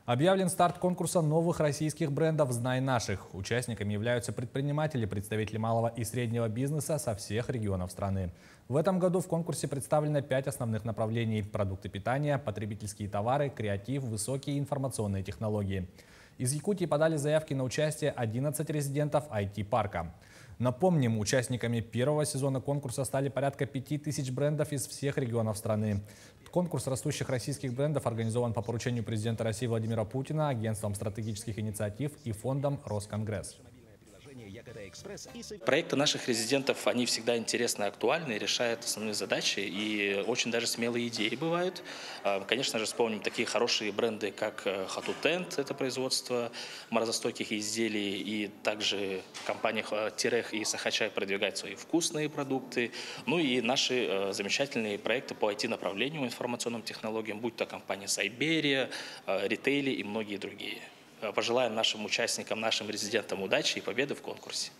Объявлен старт конкурса новых российских брендов «Знай наших». Участниками являются предприниматели, представители малого и среднего бизнеса со всех регионов страны. В этом году в конкурсе представлено 5 основных направлений: продукты питания, потребительские товары, креатив, высокие информационные технологии. Из Якутии подали заявки на участие 11 резидентов IT-парка. Напомним, участниками первого сезона конкурса стали порядка 5000 брендов из всех регионов страны. Конкурс растущих российских брендов организован по поручению президента России Владимира Путина, Агентством стратегических инициатив и фондом Росконгресс. Проекты наших резидентов, они всегда интересны, актуальны, решают основные задачи, и очень даже смелые идеи бывают. Конечно же, вспомним такие хорошие бренды, как Хатутент, это производство морозостойких изделий, и также компания Терех и Сахачай продвигают свои вкусные продукты. Ну и наши замечательные проекты по IT-направлению, информационным технологиям, будь то компания Сайберия, Ритейли и многие другие. Пожелаем нашим участникам, нашим резидентам удачи и победы в конкурсе.